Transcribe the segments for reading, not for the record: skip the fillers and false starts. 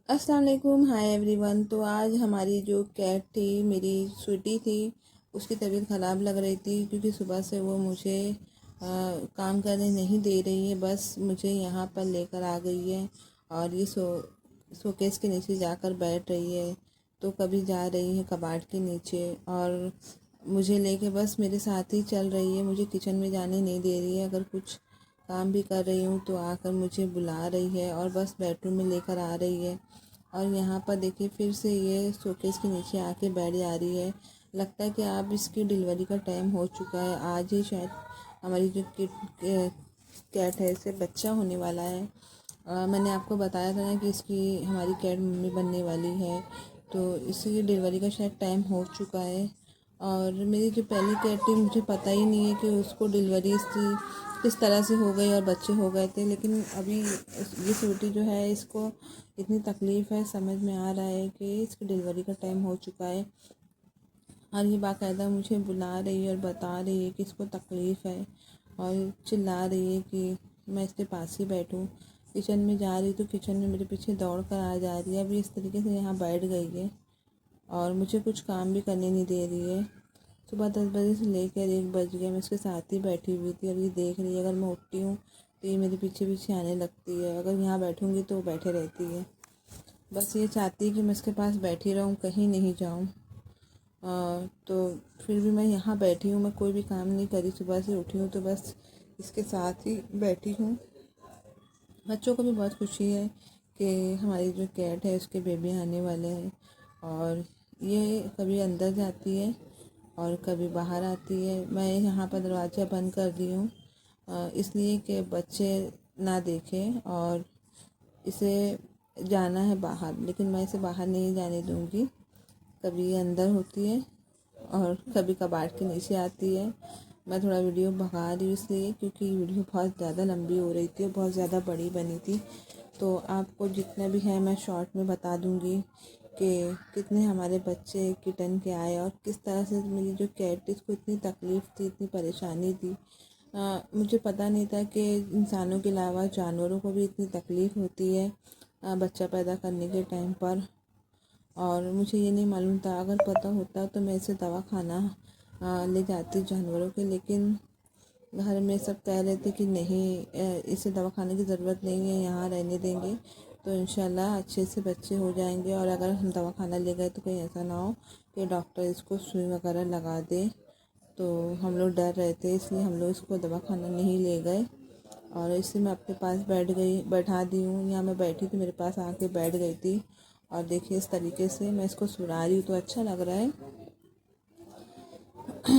अस्सलाम वालेकुम, hi everyone. तो आज हमारी जो कैट थी, मेरी स्वीटी थी, उसकी तबीयत ख़राब लग रही थी क्योंकि सुबह से वो मुझे काम करने नहीं दे रही है। बस मुझे यहाँ पर लेकर आ गई है और ये शोकेस के नीचे जाकर बैठ रही है। तो कभी जा रही है कबाड़ के नीचे और मुझे लेके बस मेरे साथ ही चल रही है। मुझे किचन में जाने नहीं दे रही है। अगर कुछ काम भी कर रही हूँ तो आकर मुझे बुला रही है और बस बेडरूम में लेकर आ रही है। और यहाँ पर देखिए फिर से ये शोकेस के नीचे आके बैठ जा रही है। लगता है कि अब इसकी डिलीवरी का टाइम हो चुका है। आज ही शायद हमारी जो कैट है इससे बच्चा होने वाला है। मैंने आपको बताया था ना कि इसकी हमारी कैट मम्मी बनने वाली है, तो इसकी डिलीवरी का शायद टाइम हो चुका है। और मेरी जो पहली कैट थी मुझे पता ही नहीं है कि उसको डिलीवरी इसकी किस तरह से हो गई और बच्चे हो गए थे। लेकिन अभी ये स्वीटी जो है इसको इतनी तकलीफ़ है, समझ में आ रहा है कि इसकी डिलीवरी का टाइम हो चुका है। और ये बाकायदा मुझे बुला रही है और बता रही है कि इसको तकलीफ़ है और चिल्ला रही है कि मैं इसके पास ही बैठूं। किचन में जा रही तो किचन में मेरे पीछे दौड़ कर आ जा रही है। अभी इस तरीके से यहाँ बैठ गई है और मुझे कुछ काम भी करने नहीं दे रही है। सुबह 10 बजे से लेकर 1 बज गया, मैं उसके साथ ही बैठी हुई थी और ये देख रही है। अगर मैं उठती हूँ तो ये मेरे पीछे पीछे आने लगती है। अगर यहाँ बैठूँगी तो वो बैठे रहती है। बस ये चाहती है कि मैं इसके पास बैठी रहूँ, कहीं नहीं जाऊँ। तो फिर भी मैं यहाँ बैठी हूँ, मैं कोई भी काम नहीं करी। सुबह से उठी हूँ तो बस इसके साथ ही बैठी हूँ। बच्चों को भी बहुत खुशी है कि हमारी जो कैट है उसके बेबी आने वाले हैं। और ये कभी अंदर जाती है और कभी बाहर आती है। मैं यहाँ पर दरवाज़ा बंद कर दी हूँ इसलिए कि बच्चे ना देखें। और इसे जाना है बाहर, लेकिन मैं इसे बाहर नहीं जाने दूँगी। कभी ये अंदर होती है और कभी कबाड़ के नीचे आती है। मैं थोड़ा वीडियो भगा रही हूँ इसलिए क्योंकि वीडियो बहुत ज़्यादा लंबी हो रही थी और बहुत ज़्यादा बड़ी बनी थी। तो आपको जितना भी है मैं शॉर्ट में बता दूँगी कि कितने हमारे बच्चे किटन के आए और किस तरह से मेरी जो कैट थी उसको इतनी तकलीफ़ थी, इतनी परेशानी थी। मुझे पता नहीं था कि इंसानों के अलावा जानवरों को भी इतनी तकलीफ़ होती है बच्चा पैदा करने के टाइम पर। और मुझे ये नहीं मालूम था, अगर पता होता तो मैं इसे दवाखाना ले जाती जानवरों के। लेकिन घर में सब कह रहे थे कि नहीं, इसे दवाखाने की ज़रूरत नहीं है, यहाँ रहने देंगे तो इंशाल्लाह अच्छे से बच्चे हो जाएंगे। और अगर हम दवाखाना ले गए तो कहीं ऐसा ना हो कि डॉक्टर इसको सुई वगैरह लगा दे। तो हम लोग डर रहे थे, इसलिए हम लोग इसको दवाखाना नहीं ले गए। और इसे मैं अपने पास बैठा दी हूँ। यहाँ मैं बैठी तो मेरे पास आके बैठ गई थी। और देखिए इस तरीके से मैं इसको सुला रही हूँ तो अच्छा लग रहा है।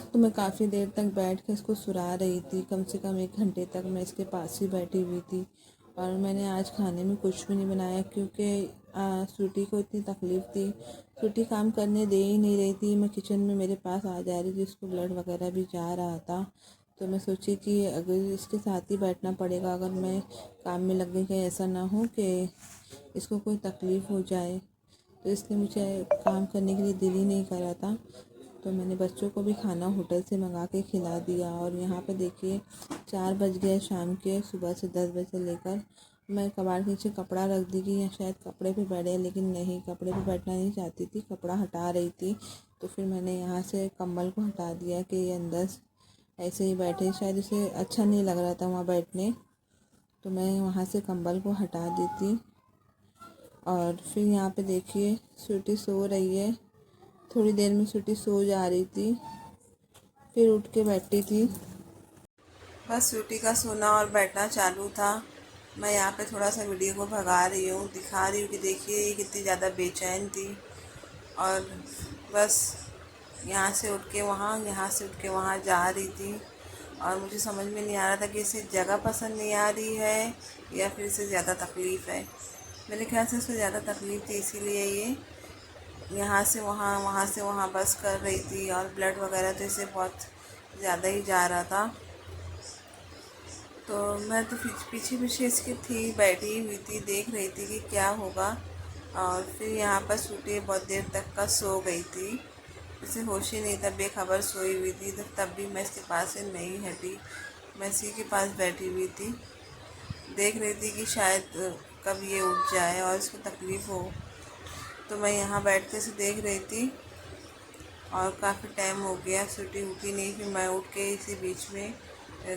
तो मैं काफ़ी देर तक बैठ के इसको सुला रही थी, कम से कम 1 घंटे तक मैं इसके पास ही बैठी हुई थी। और मैंने आज खाने में कुछ भी नहीं बनाया क्योंकि स्वीटी को इतनी तकलीफ़ थी। स्वीटी काम करने दे ही नहीं रही थी। मैं किचन में मेरे पास आ जा रही थी, उसको ब्लड वगैरह भी जा रहा था। तो मैं सोची कि अगर इसके साथ ही बैठना पड़ेगा, अगर मैं काम में लग गई कहीं ऐसा ना हो कि इसको कोई तकलीफ़ हो जाए। तो इसलिए मुझे काम करने के लिए दिल ही नहीं कर रहा था। तो मैंने बच्चों को भी खाना होटल से मंगा के खिला दिया। और यहाँ पे देखिए 4 बज गए शाम के। सुबह से 10 बजे से लेकर मैं कबाड़ के नीचे कपड़ा रख दी कि या शायद कपड़े पे बैठे, लेकिन नहीं, कपड़े पे बैठना नहीं चाहती थी, कपड़ा हटा रही थी। तो फिर मैंने यहाँ से कंबल को हटा दिया कि ये अंदर ऐसे ही बैठे, शायद इसे अच्छा नहीं लग रहा था वहाँ बैठने। तो मैं वहाँ से कंबल को हटा दी थी। और फिर यहाँ पे देखिए स्वीटी सो रही है। थोड़ी देर में स्वीटी सो जा रही थी, फिर उठ के बैठी थी। बस स्वीटी का सोना और बैठना चालू था। मैं यहाँ पे थोड़ा सा वीडियो को भगा रही हूँ, दिखा रही हूँ कि देखिए ये कितनी ज़्यादा बेचैन थी। और बस यहाँ से उठ के वहाँ, यहाँ से उठ के वहाँ जा रही थी। और मुझे समझ में नहीं आ रहा था कि इसे जगह पसंद नहीं आ रही है या फिर इसे ज़्यादा तकलीफ़ है। मेरे ख्याल से इसको ज़्यादा तकलीफ़ थी, इसीलिए ये यहाँ से वहाँ, वहाँ से वहाँ बस कर रही थी। और ब्लड वगैरह तो इसे बहुत ज़्यादा ही जा रहा था। तो मैं तो पीछे पीछे इसकी थी, बैठी हुई थी, देख रही थी कि क्या होगा। और फिर यहाँ पर स्वीटी बहुत देर तक का सो गई थी, इसे होश ही नहीं था, बेखबर सोई हुई थी। तो तब भी मैं इसके पास से नहीं हटी, मैं इसी के पास बैठी हुई थी, देख रही थी कि शायद कब ये उठ जाए और इसको तकलीफ़ हो। तो मैं यहाँ बैठ के इसे देख रही थी और काफ़ी टाइम हो गया, स्वीटी उठी नहीं। फिर मैं उठ के इसी बीच में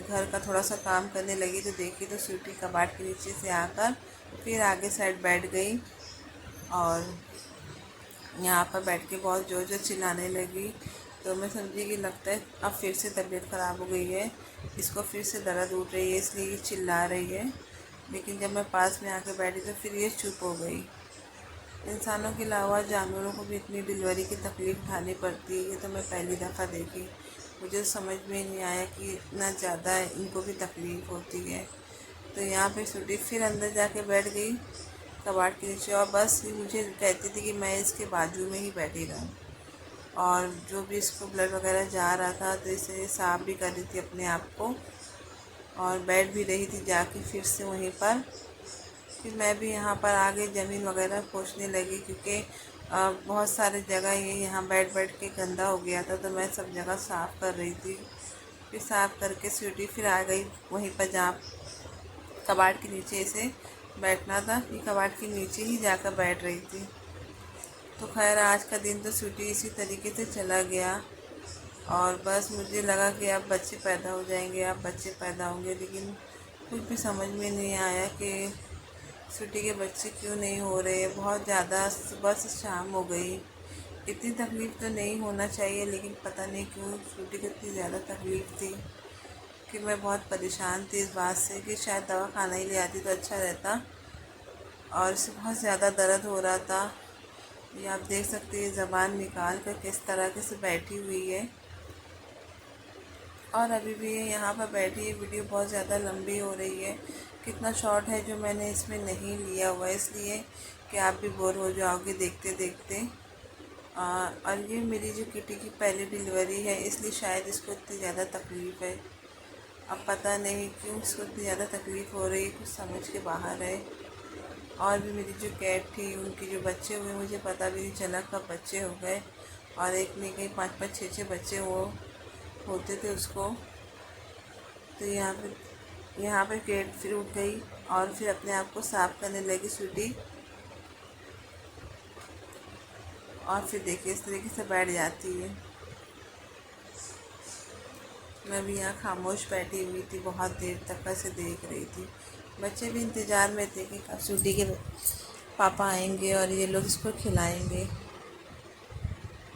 घर का थोड़ा सा काम करने लगी तो देखी तो स्वीटी कबाड़ के नीचे से आकर फिर आगे साइड बैठ गई और यहाँ पर बैठ के बहुत ज़ोर से चिल्लाने लगी। तो मैं समझी कि लगता है अब फिर से तबीयत ख़राब हो गई है, इसको फिर से दर्द उठ रही है, इसलिए ये चिल्ला रही है। लेकिन जब मैं पास में आके बैठी तो फिर ये चुप हो गई। इंसानों के अलावा जानवरों को भी इतनी डिलीवरी की तकलीफ़ उठानी पड़ती है, ये तो मैं पहली दफ़ा देखी। मुझे समझ में नहीं आया कि इतना ज़्यादा इनको भी तकलीफ़ होती है। तो यहाँ पे स्वीटी फिर अंदर जाके बैठ गई कबाड़ के नीचे और बस मुझे कहती थी कि मैं इसके बाजू में ही बैठी रहूँ। और जो भी इसको ब्लड वगैरह जा रहा था तो इसे साफ़ भी कर रही थी अपने आप को और बैठ भी रही थी जाके फिर से वहीं पर। फिर मैं भी यहाँ पर आगे ज़मीन वगैरह पोंछने लगी क्योंकि बहुत सारे जगह ये यहाँ बैठ बैठ के गंदा हो गया था, तो मैं सब जगह साफ़ कर रही थी। फिर साफ़ करके स्वीटी फिर आ गई वहीं पर जहाँ कबाड़ के नीचे इसे बैठना था, ये कबाड़ के नीचे ही जाकर बैठ रही थी। तो खैर आज का दिन तो स्वीटी इसी तरीके से चला गया और बस मुझे लगा कि अब बच्चे पैदा हो जाएंगे, अब बच्चे पैदा होंगे, लेकिन कुछ भी समझ में नहीं आया कि स्वीटी के बच्चे क्यों नहीं हो रहे। बहुत ज़्यादा सुबह से शाम हो गई, इतनी तकलीफ़ तो नहीं होना चाहिए, लेकिन पता नहीं क्यों स्वीटी को इतनी ज़्यादा तकलीफ़ थी कि मैं बहुत परेशान थी इस बात से कि शायद दवा खाना ही ले आती तो अच्छा रहता। और इसे बहुत ज़्यादा दर्द हो रहा था। ये आप देख सकते हैं ज़बान निकाल कर किस तरह से बैठी हुई है और अभी भी ये यहाँ पर बैठी है। वीडियो बहुत ज़्यादा लंबी हो रही है, कितना शॉर्ट है जो मैंने इसमें नहीं लिया हुआ है, इसलिए कि आप भी बोर हो जाओगे देखते देखते। और ये मेरी जो किटी की पहली डिलीवरी है, इसलिए शायद इसको इतनी ज़्यादा तकलीफ़ है। अब पता नहीं क्यों इसको इतनी ज़्यादा तकलीफ़ हो रही है, कुछ समझ के बाहर है। और भी मेरी जो कैट थी उनके जो बच्चे हुए मुझे पता भी नहीं चला कब बच्चे हो गए, और एक नहीं कहीं 5-5 6-6 बच्चे होते थे उसको। तो यहाँ पे कैट फिर उठ गई और फिर अपने आप को साफ़ करने लगी स्वीटी, और फिर देखिए इस तरीके से बैठ जाती है। मैं भी यहाँ खामोश बैठी हुई थी, बहुत देर तक ऐसे देख रही थी। बच्चे भी इंतज़ार में थे कि कब स्वीटी के पापा आएंगे और ये लोग इसको खिलाएंगे।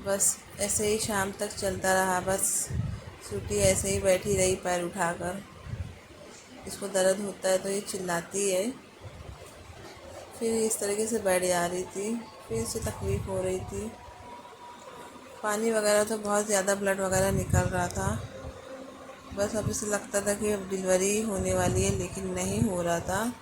बस ऐसे ही शाम तक चलता रहा। बस स्वीटी ऐसे ही बैठी रही पैर उठाकर, इसको दर्द होता है तो ये चिल्लाती है। फिर इस तरीके से बैठ जा रही थी, फिर इसे तकलीफ़ हो रही थी। पानी वगैरह तो बहुत ज़्यादा ब्लड वगैरह निकल रहा था। बस अब इसे लगता था कि अब डिलीवरी होने वाली है, लेकिन नहीं हो रहा था।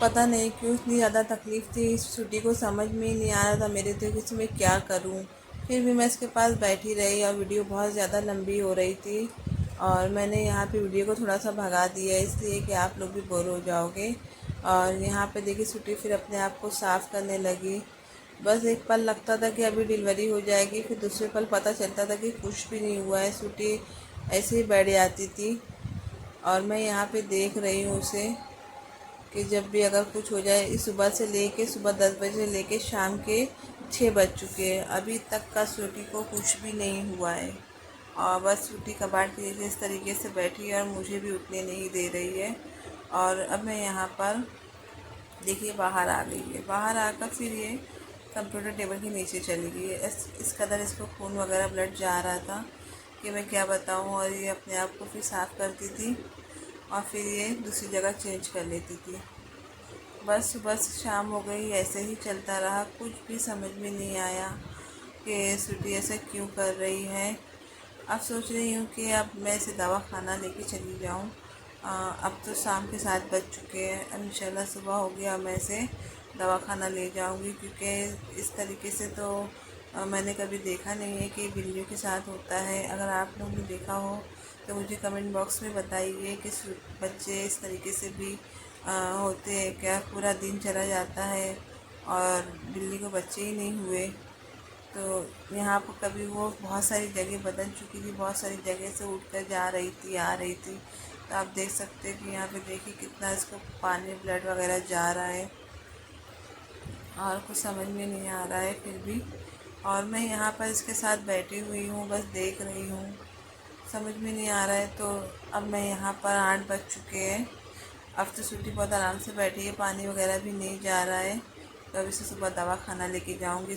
पता नहीं क्यों इतनी ज़्यादा तकलीफ़ थी, इस स्वीटी को समझ में ही नहीं आ रहा था मेरे तो कि इसमें क्या करूं। फिर भी मैं इसके पास बैठी रही और वीडियो बहुत ज़्यादा लंबी हो रही थी और मैंने यहाँ पे वीडियो को थोड़ा सा भगा दिया इसलिए कि आप लोग भी बोर हो जाओगे। और यहाँ पे देखिए स्वीटी फिर अपने आप को साफ़ करने लगी। बस एक पल लगता था कि अभी डिलीवरी हो जाएगी, फिर दूसरे पल पता चलता था कि कुछ भी नहीं हुआ है। स्वीटी ऐसे ही बैठ जाती थी और मैं यहाँ पे देख रही हूँ उसे कि जब भी अगर कुछ हो जाए। इस सुबह से लेके सुबह 10 बजे से लेके शाम के 6 बज चुके हैं, अभी तक का स्वीटी को कुछ भी नहीं हुआ है। और बस स्वीटी कबाड़ के नीचे इस तरीके से बैठी है और मुझे भी उठने नहीं दे रही है। और अब मैं यहाँ पर देखिए बाहर आ गई है। बाहर आकर फिर ये कंप्यूटर टेबल के नीचे चली गई है। इस कदर इसको खून वगैरह ब्लड जा रहा था कि मैं क्या बताऊँ। और ये अपने आप को फिर साफ़ करती थी और फिर ये दूसरी जगह चेंज कर लेती थी। बस सुबह से शाम हो गई, ऐसे ही चलता रहा। कुछ भी समझ में नहीं आया कि स्वीटी ऐसा क्यों कर रही है। अब सोच रही हूँ कि अब मैं इसे दवा खाना लेके चली जाऊँ। अब तो शाम के 7 बज चुके हैं, अब इंशाल्लाह सुबह हो गया, मैं इसे दवा खाना ले जाऊँगी क्योंकि इस तरीके से तो मैंने कभी देखा नहीं है कि बिल्लियों के साथ होता है। अगर आप लोग ने देखा हो तो मुझे कमेंट बॉक्स में बताइए कि बच्चे इस तरीके से भी होते हैं क्या। पूरा दिन चला जाता है और बिल्ली को बच्चे ही नहीं हुए। तो यहाँ पर कभी वो बहुत सारी जगह बदल चुकी थी, बहुत सारी जगह से उठकर जा रही थी, आ रही थी। तो आप देख सकते हैं कि यहाँ पे देखिए कितना इसको पानी ब्लड वगैरह जा रहा है। और कुछ समझ में नहीं आ रहा है फिर भी। और मैं यहाँ पर इसके साथ बैठी हुई हूँ, बस देख रही हूँ, समझ में नहीं आ रहा है। तो अब मैं यहाँ पर 8 बज चुके हैं। अब तो स्वीटी बहुत आराम से बैठी है, पानी वगैरह भी नहीं जा रहा है। तो अब इसे सुबह दवा खाना लेके जाऊँगी।